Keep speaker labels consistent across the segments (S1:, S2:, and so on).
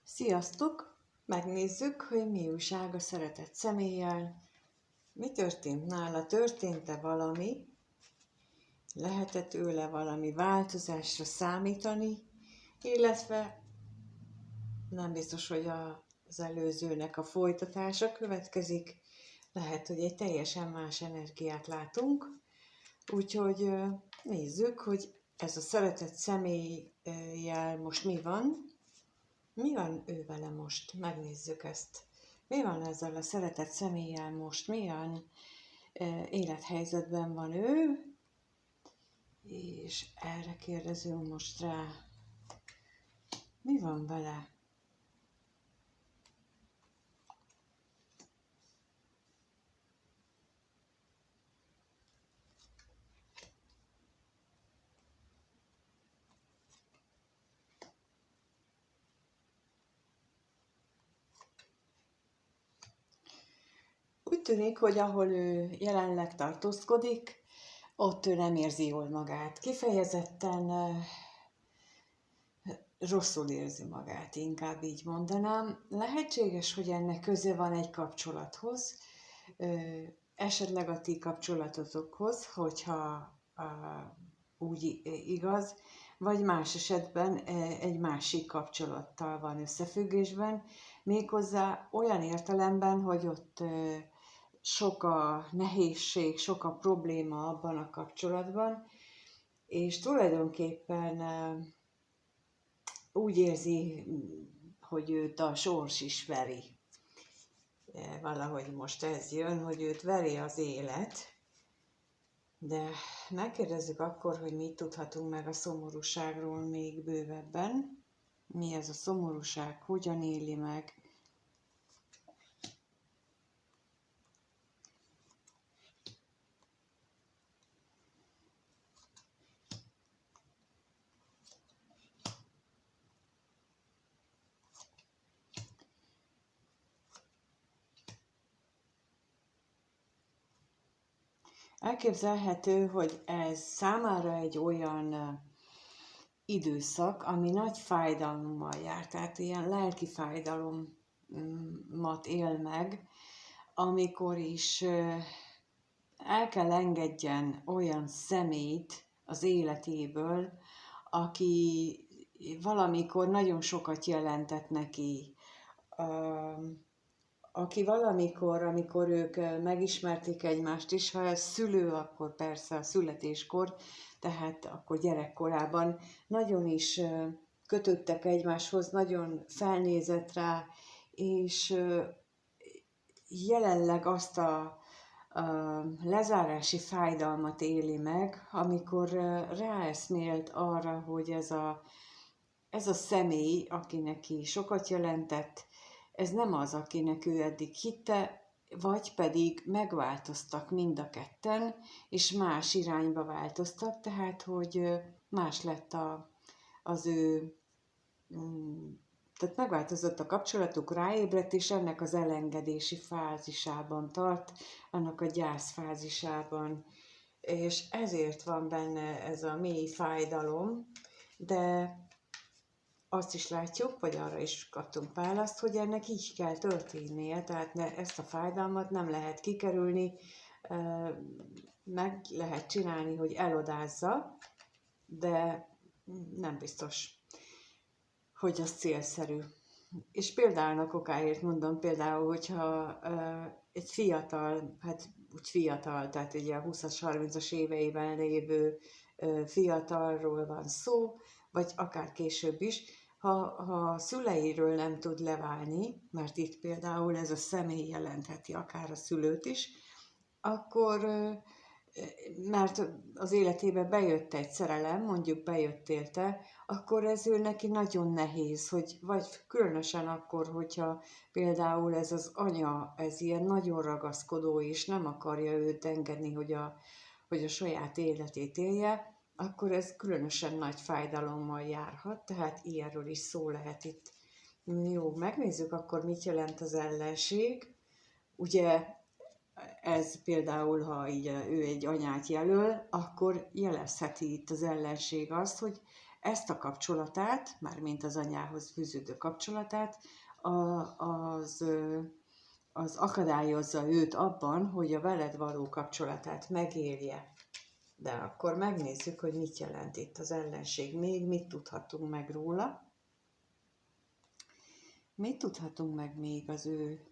S1: Sziasztok! Megnézzük, hogy mi újság a szeretett személlyel. Mi történt nála? Történt-e valami? Lehetett tőle valami változásra számítani? Illetve nem biztos, hogy az előzőnek a folytatása következik. Lehet, hogy egy teljesen más energiát látunk. Úgyhogy nézzük, hogy ez a szeretett személlyel most mi van. Mi van ő vele most? Megnézzük ezt. Mi van ezzel a szeretett személlyel most? Milyen élethelyzetben van ő? És erre kérdezünk most rá. Mi van vele? Úgy tűnik, hogy ahol ő jelenleg tartózkodik, ott ő nem érzi jól magát. Kifejezetten rosszul érzi magát, inkább így mondanám. Lehetséges, hogy ennek köze van egy kapcsolathoz, esetleg a ti kapcsolatotokhoz, hogyha úgy igaz, vagy más esetben egy másik kapcsolattal van összefüggésben, méghozzá olyan értelemben, hogy ott sok a nehézség, sok a probléma abban a kapcsolatban, és tulajdonképpen úgy érzi, hogy őt a sors is veri. Valahogy most ez jön, hogy őt veri az élet, de megkérdezzük akkor, hogy mit tudhatunk meg a szomorúságról még bővebben. Mi ez a szomorúság, hogyan éli meg? Elképzelhető, hogy ez számára egy olyan időszak, ami nagy fájdalommal jár, tehát ilyen lelki fájdalomat él meg, amikor is el kell engedjen olyan személyt az életéből, aki valamikor nagyon sokat jelentett neki, aki valamikor, amikor ők megismerték egymást is, ha ez szülő, akkor persze a születéskor, tehát akkor gyerekkorában nagyon is kötöttek egymáshoz, nagyon felnézett rá, és jelenleg azt a lezárási fájdalmat éli meg, amikor ráeszmélt arra, hogy ez a személy, aki neki sokat jelentett, ez nem az, akinek ő eddig hitte, vagy pedig megváltoztak mind a ketten, és más irányba változtak, tehát hogy más lett az ő, tehát megváltozott a kapcsolatuk, ráébredt, és ennek az elengedési fázisában tart, annak a gyász fázisában, és ezért van benne ez a mély fájdalom, de azt is látjuk, vagy arra is kaptunk választ, hogy ennek így kell történnie, tehát ezt a fájdalmat nem lehet kikerülni, meg lehet csinálni, hogy elodázza, de nem biztos, hogy az célszerű. És például okáért mondom, például, hogyha egy fiatal, hát úgy fiatal, tehát ugye a 20-as, 30-as éveiben lévő fiatalról van szó, vagy akár később is, ha szüleiről nem tud leválni, mert itt például ez a személy jelentheti akár a szülőt is, akkor, mert az életébe bejött egy szerelem, mondjuk bejött érte, akkor ez ő neki nagyon nehéz, hogy, vagy különösen akkor, hogyha például ez az anya, ez ilyen nagyon ragaszkodó, és nem akarja őt engedni, hogy a saját életét élje, akkor ez különösen nagy fájdalommal járhat, tehát ilyenről is szó lehet itt. Jó, megnézzük akkor, mit jelent az ellenség. Ugye ez például, ha így ő egy anyát jelöl, akkor jelezheti itt az ellenség azt, hogy ezt a kapcsolatát, mármint az anyához fűződő kapcsolatát, az akadályozza őt abban, hogy a veled való kapcsolatát megélje. De akkor megnézzük, hogy mit jelent itt az ellenség. Még mit tudhatunk meg róla? Mit tudhatunk meg még az ő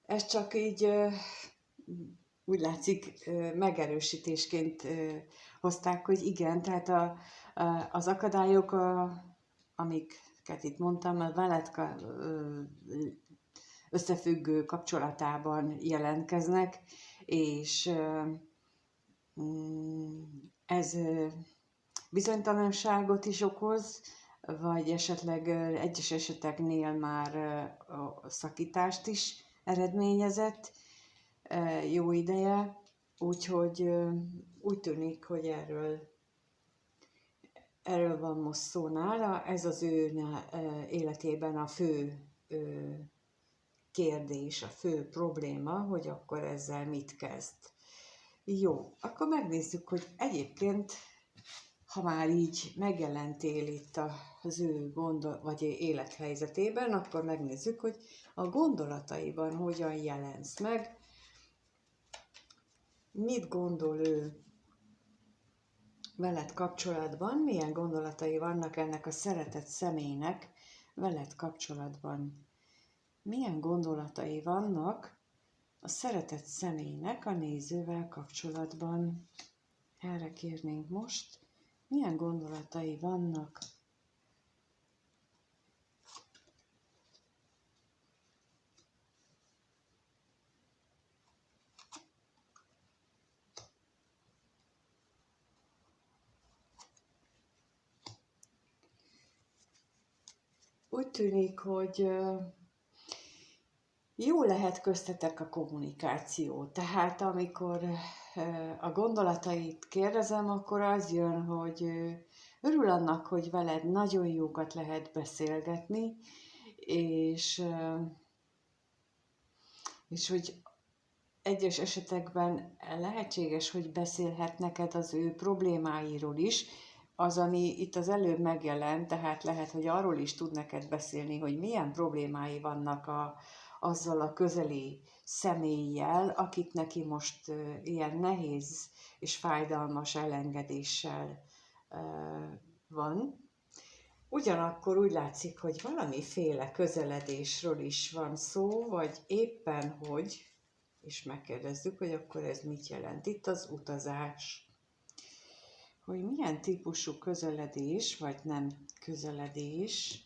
S1: ez csak így úgy látszik megerősítésként hozták, hogy igen, tehát az akadályok, amiket itt mondtam, a veled összefüggő kapcsolatában jelentkeznek, és ez bizonytalanságot is okoz, vagy esetleg egyes eseteknél már a szakítást is eredményezett jó ideje, úgyhogy úgy tűnik, hogy erről van most szó nála. Ez az ő életében a fő kérdés, a fő probléma, hogy akkor ezzel mit kezd. Jó, akkor megnézzük, hogy egyébként, ha már így megjelentél itt az ő vagy élethelyzetében, akkor megnézzük, hogy a gondolataiban hogyan jelensz meg, mit gondol ő veled kapcsolatban, milyen gondolatai vannak ennek a szeretett személynek veled kapcsolatban. Milyen gondolatai vannak a szeretett személynek a nézővel kapcsolatban. Erre kérnénk most. Milyen gondolatai vannak? Úgy tűnik, hogy jó lehet köztetek a kommunikáció. Tehát amikor a gondolatait kérdezem, akkor az jön, hogy örül annak, hogy veled nagyon jókat lehet beszélgetni, és hogy egyes esetekben lehetséges, hogy beszélhet neked az ő problémáiról is, az, ami itt az előbb megjelent, tehát lehet, hogy arról is tud neked beszélni, hogy milyen problémái vannak azzal a közeli személlyel, akit neki most ilyen nehéz és fájdalmas elengedéssel van. Ugyanakkor úgy látszik, hogy valamiféle közeledésről is van szó, vagy éppen hogy, és megkérdezzük, hogy akkor ez mit jelent. Itt az utazás. Hogy milyen típusú közeledés, vagy nem közeledés.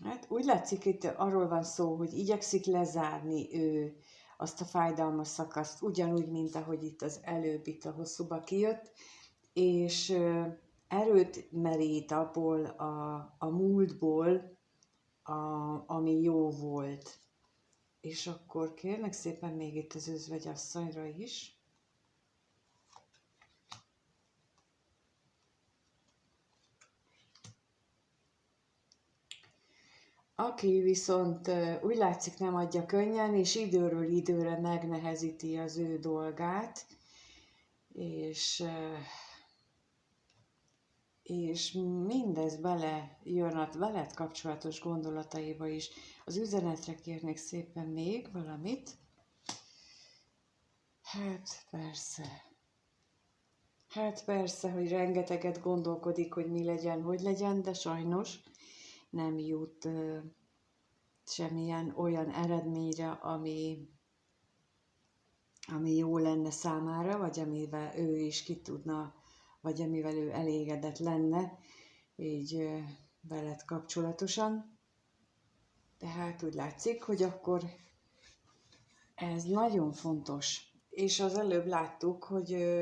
S1: Hát úgy látszik, itt arról van szó, hogy igyekszik lezárni ő azt a fájdalmas szakaszt, ugyanúgy, mint ahogy itt az előbb, itt a hosszúba kijött, és erőt merít abból a múltból, ami jó volt. És akkor kérnek szépen még itt az özvegyasszonyra is. Aki viszont úgy látszik nem adja könnyen, és időről időre megnehezíti az ő dolgát, és mindez bele jön a veled kapcsolatos gondolataiba is. Az üzenetre kérnék szépen még valamit. Hát persze, hogy rengeteget gondolkodik, hogy mi legyen, hogy legyen, de sajnos nem jut semmilyen olyan eredményre, ami jó lenne számára, vagy amivel ő is ki tudna, vagy amivel ő elégedett lenne, így veled kapcsolatosan. Tehát úgy látszik, hogy akkor ez nagyon fontos. És az előbb láttuk, hogy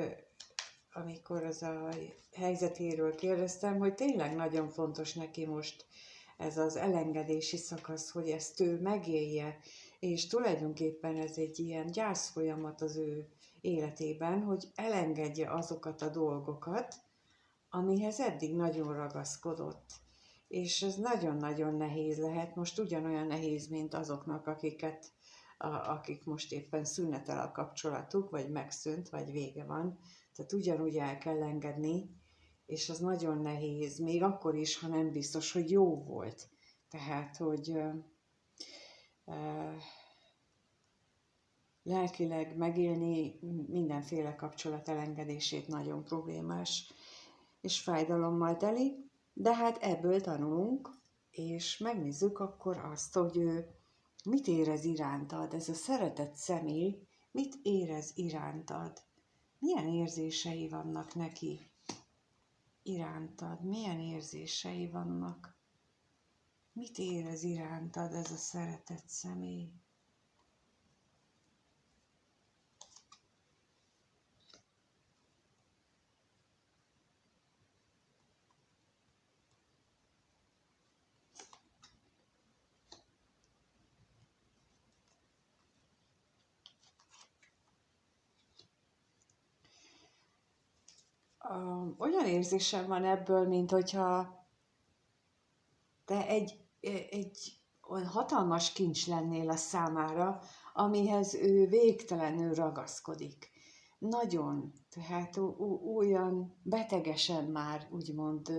S1: amikor az a helyzetéről kérdeztem, hogy tényleg nagyon fontos neki most ez az elengedési szakasz, hogy ezt ő megélje, és tulajdonképpen ez egy ilyen gyászfolyamat az ő életében, hogy elengedje azokat a dolgokat, amihez eddig nagyon ragaszkodott. És ez nagyon-nagyon nehéz lehet, most ugyanolyan nehéz, mint azoknak, akik most éppen szünetel a kapcsolatuk, vagy megszűnt, vagy vége van. Tehát ugyanúgy el kell engedni, és az nagyon nehéz, még akkor is, ha nem biztos, hogy jó volt. Tehát, hogy lelkileg megélni mindenféle kapcsolat elengedését nagyon problémás, és fájdalommal teli, de hát ebből tanulunk, és megnézzük akkor azt, hogy ő mit érez irántad, ez a szeretett személy mit érez irántad, milyen érzései vannak neki irántad, milyen érzései vannak, mit érez irántad ez a szeretett személy. Olyan érzésem van ebből, mint hogyha te egy olyan hatalmas kincs lennél a számára, amihez ő végtelenül ragaszkodik. Nagyon, tehát olyan betegesen már, úgymond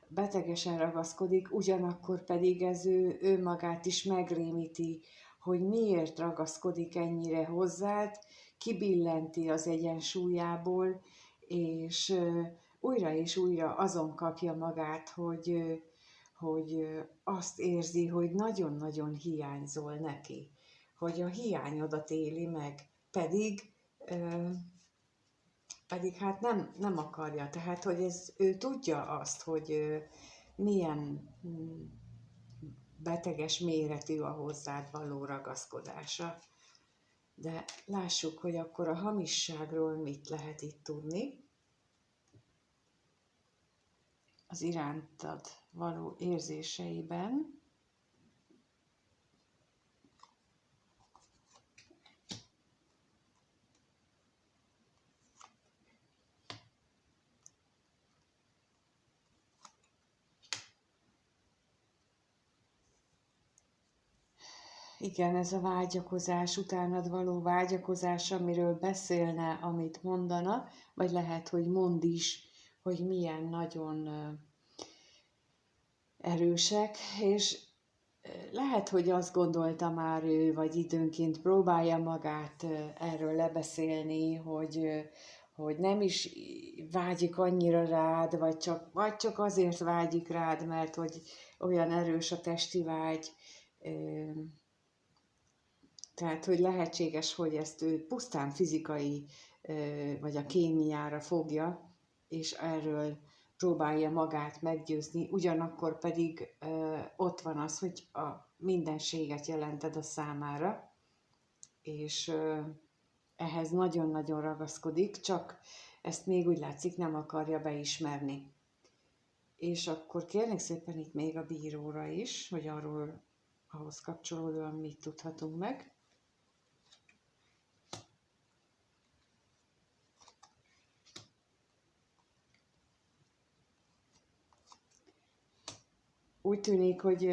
S1: betegesen ragaszkodik, ugyanakkor pedig ez ő magát is megrémíti, hogy miért ragaszkodik ennyire hozzád, kibillenti az egyensúlyából, és újra azon kapja magát, hogy azt érzi, hogy nagyon-nagyon hiányzol neki, hogy a hiányodat éli meg, pedig hát nem akarja, tehát hogy ő tudja azt, hogy milyen beteges méretű a hozzád való ragaszkodása. De lássuk, hogy akkor a hamisságról mit lehet itt tudni. Az irántad való érzéseiben. Igen, ez a vágyakozás, utánad való vágyakozás, amiről beszélne, amit mondana, vagy lehet, hogy mond is, hogy milyen nagyon erősek, és lehet, hogy azt gondolta már ő, vagy időnként próbálja magát erről lebeszélni, hogy nem is vágyik annyira rád, vagy csak azért vágyik rád, mert hogy olyan erős a testi vágy. Tehát, hogy lehetséges, hogy ezt ő pusztán fizikai, vagy a kémiára fogja, és erről próbálja magát meggyőzni, ugyanakkor pedig ott van az, hogy a mindenséget jelented a számára, és ehhez nagyon-nagyon ragaszkodik, csak ezt még úgy látszik nem akarja beismerni. És akkor kérnék szépen itt még a bíróra is, hogy arról ahhoz kapcsolódóan mit tudhatunk meg. Úgy tűnik, hogy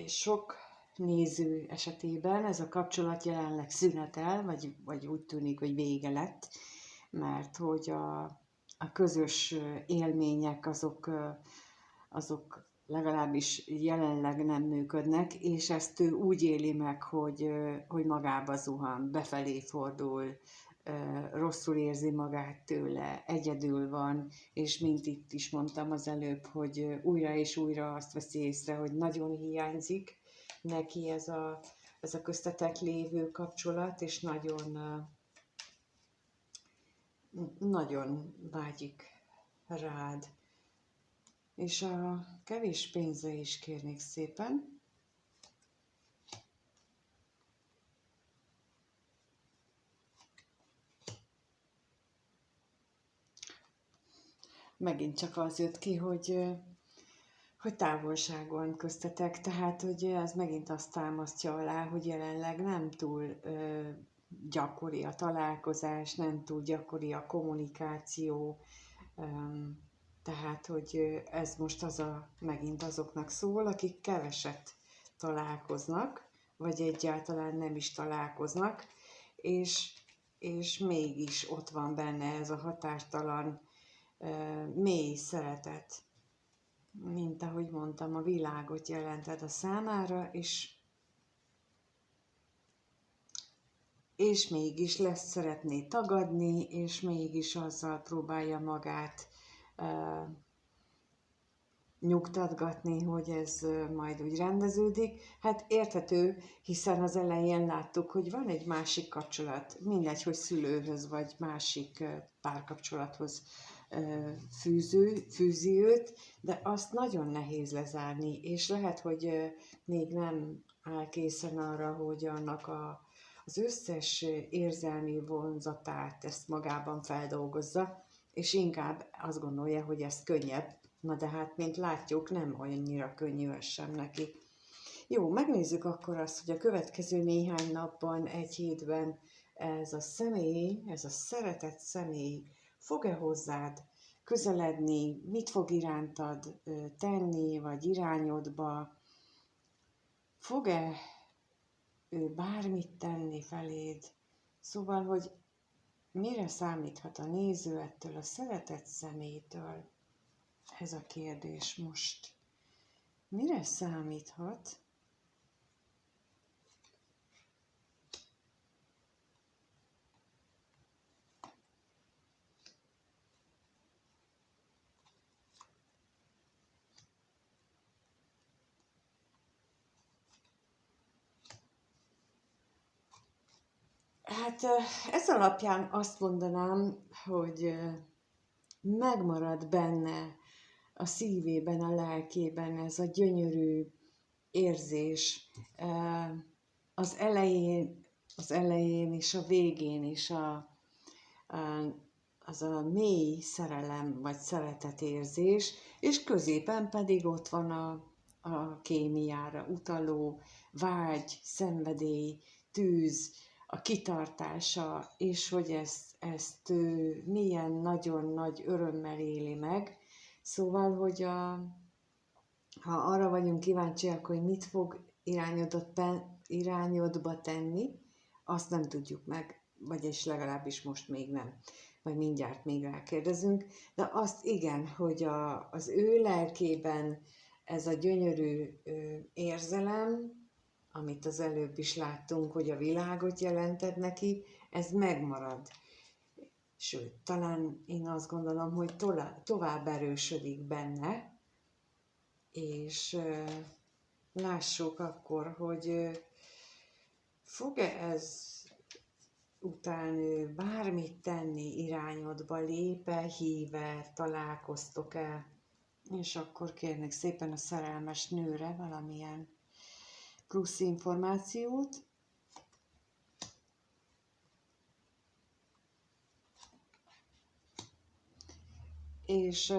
S1: sok néző esetében ez a kapcsolat jelenleg szünetel, vagy úgy tűnik, hogy vége lett, mert hogy a közös élmények azok legalábbis jelenleg nem működnek, és ezt ő úgy éli meg, hogy magába zuhan, befelé fordul, rosszul érzi magát tőle, egyedül van, és mint itt is mondtam az előbb, hogy újra és újra azt veszi észre, hogy nagyon hiányzik neki ez a köztetek lévő kapcsolat, és nagyon vágyik rád. És a kevés pénze is kérnék szépen. Megint csak az jött ki, hogy távolságon köztetek, tehát hogy ez megint azt támasztja alá, hogy jelenleg nem túl gyakori a találkozás, nem túl gyakori a kommunikáció, tehát, hogy ez most megint azoknak szól, akik keveset találkoznak, vagy egyáltalán nem is találkoznak, és mégis ott van benne ez a határtalan, mély szeretet. Mint ahogy mondtam, a világot jelented a számára, és mégis lesz szeretné tagadni, és mégis azzal próbálja magát nyugtatgatni, hogy ez majd úgy rendeződik. Hát érthető, hiszen az elején láttuk, hogy van egy másik kapcsolat, mindegy, hogy szülőhöz vagy másik párkapcsolathoz fűzi őt, de azt nagyon nehéz lezárni, és lehet, hogy még nem áll készen arra, hogy annak az összes érzelmi vonzatát ezt magában feldolgozza, és inkább azt gondolja, hogy ez könnyebb. Na de hát, mint látjuk, nem annyira könnyű ez sem neki. Jó, megnézzük akkor azt, hogy a következő néhány napban, egy hétben ez a személy, ez a szeretett személy fog-e hozzád közeledni, mit fog irántad tenni, vagy irányodba, fog-e ő bármit tenni feléd. Szóval, hogy mire számíthat a néző ettől a szeretett személytől? Ez a kérdés most. Mire számíthat? Hát ez alapján azt mondanám, hogy megmarad benne a szívében, a lelkében ez a gyönyörű érzés. Az elején és a végén is az a mély szerelem vagy szeretetérzés, és középen pedig ott van a kémiára utaló vágy, szenvedély, tűz, a kitartása, és hogy ezt ő milyen nagyon nagy örömmel éli meg. Szóval, hogy ha arra vagyunk kíváncsiak, hogy mit fog irányodba tenni, azt nem tudjuk meg, vagyis legalábbis most még nem, vagy mindjárt még rákérdezünk, de azt igen, hogy az ő lelkében ez a gyönyörű érzelem, amit az előbb is láttunk, hogy a világot jelented neki, ez megmarad. Sőt, talán én azt gondolom, hogy tovább erősödik benne, és lássuk akkor, hogy fog-e ez után bármit tenni irányodba, lép-e, hív-e, találkoztok-e, és akkor kérnék szépen a szerelmes nőre valamilyen plusz információt. És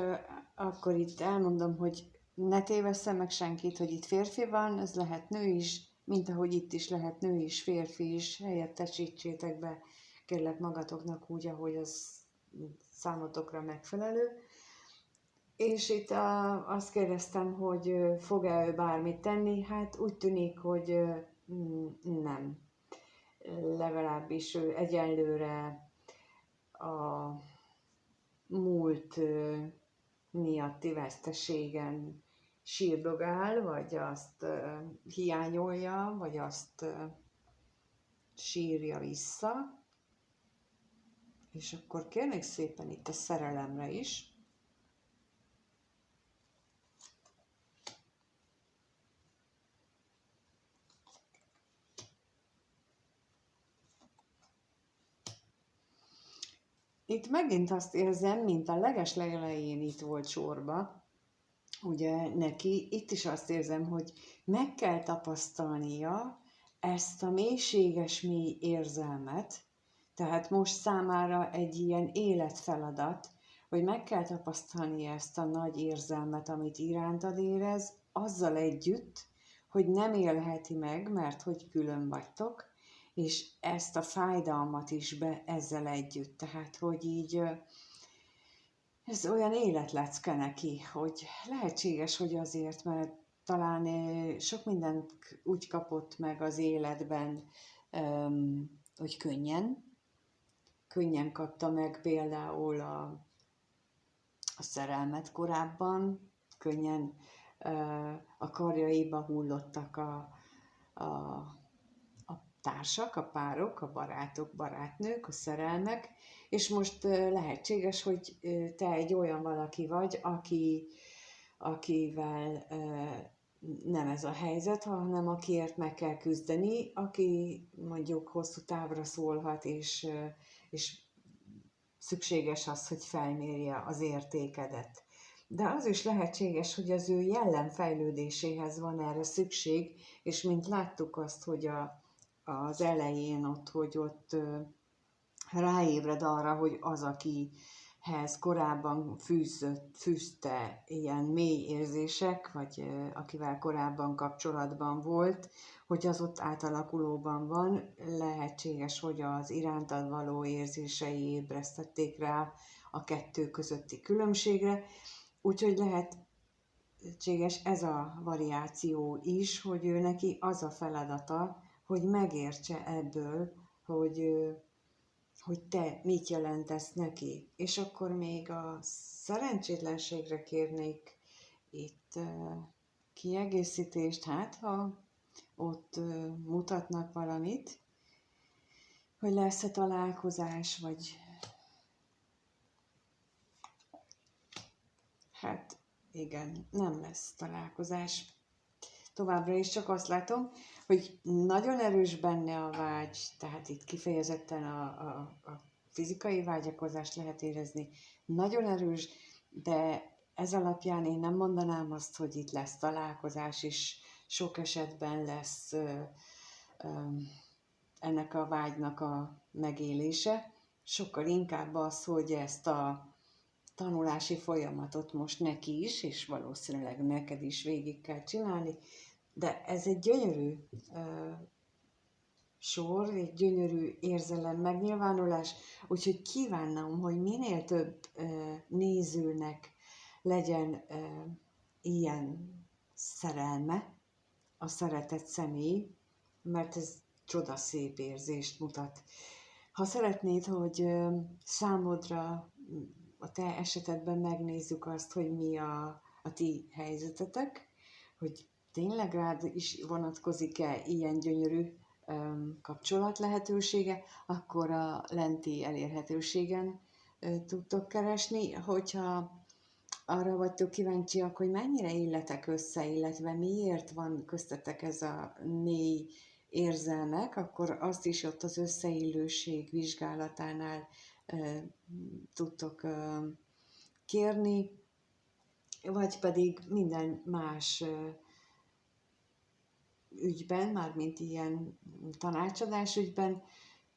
S1: akkor itt elmondom, hogy ne tévesszen meg senkit, hogy itt férfi van, ez lehet nő is, mint ahogy itt is lehet nő is, férfi is, helyettesítsétek be, kérlek magatoknak úgy, ahogy az számotokra megfelelő. És itt azt kérdeztem, hogy fog-e ő bármit tenni, hát úgy tűnik, hogy nem. Legalábbis ő egyelőre a múlt miatti veszteségen sírdogál, vagy azt hiányolja, vagy azt sírja vissza. És akkor kérnék szépen itt a szerelemre is. Itt megint azt érzem, mint a legelején itt volt sorba, ugye neki, itt is azt érzem, hogy meg kell tapasztalnia ezt a mélységes mély érzelmet, tehát most számára egy ilyen életfeladat, hogy meg kell tapasztalnia ezt a nagy érzelmet, amit irántad érez, azzal együtt, hogy nem élheti meg, mert hogy külön vagytok, és ezt a fájdalmat is ezzel együtt. Tehát, hogy így ez olyan életlecke neki, hogy lehetséges, hogy azért, mert talán sok mindent úgy kapott meg az életben, hogy könnyen kapta meg például a szerelmet korábban, könnyen a karjaiba hullottak a, a társak, a párok, a barátok, barátnők, a szerelmek, és most lehetséges, hogy te egy olyan valaki vagy, akivel nem ez a helyzet, hanem akiért meg kell küzdeni, aki mondjuk hosszú távra szólhat, és szükséges az, hogy felmérje az értékedet. De az is lehetséges, hogy az ő jellem fejlődéséhez van erre szükség, és mint láttuk azt, hogy az elején hogy ott ráébred arra, hogy az, akihez korábban fűzte ilyen mély érzések, vagy akivel korábban kapcsolatban volt, hogy az ott átalakulóban van, lehetséges, hogy az irántad való érzései ébresztették rá a kettő közötti különbségre, úgyhogy lehetséges ez a variáció is, hogy ő neki az a feladata, hogy megértse ebből, hogy te mit jelentesz neki. És akkor még a szerencsétlenségre kérnék itt kiegészítést, hát ha ott mutatnak valamit, hogy lesz-e találkozás, vagy hát igen, nem lesz találkozás. Továbbra is csak azt látom, hogy nagyon erős benne a vágy, tehát itt kifejezetten a fizikai vágyakozást lehet érezni, nagyon erős, de ez alapján én nem mondanám azt, hogy itt lesz találkozás, és sok esetben lesz ennek a vágynak a megélése. Sokkal inkább az, hogy ezt a tanulási folyamatot most neki is, és valószínűleg neked is végig kell csinálni, de ez egy gyönyörű sor, egy gyönyörű érzelem megnyilvánulás, úgyhogy kívánom, hogy minél több nézőnek legyen ilyen szerelme, a szeretett személy, mert ez csodaszép érzést mutat. Ha szeretnéd, hogy számodra a te esetedben megnézzük azt, hogy mi a ti helyzetetek, hogy tényleg rád is vonatkozik-e ilyen gyönyörű kapcsolat lehetősége, akkor a lenti elérhetőségen tudtok keresni. Hogyha arra vagytok kíváncsiak, hogy mennyire illetek össze, illetve miért van köztetek ez a mély érzelmek, akkor azt is ott az összeillőség vizsgálatánál tudtok kérni, vagy pedig minden más ügyben, mármint ilyen tanácsadás ügyben,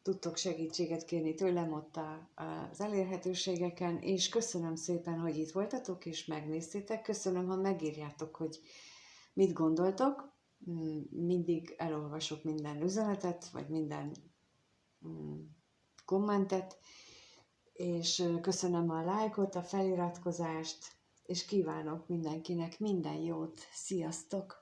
S1: tudtok segítséget kérni tőlem ott az elérhetőségeken, és köszönöm szépen, hogy itt voltatok, és megnéztétek. Köszönöm, ha megírjátok, hogy mit gondoltok. Mindig elolvasok minden üzenetet, vagy minden kommentet, és köszönöm a lájkot, a feliratkozást, és kívánok mindenkinek minden jót. Sziasztok!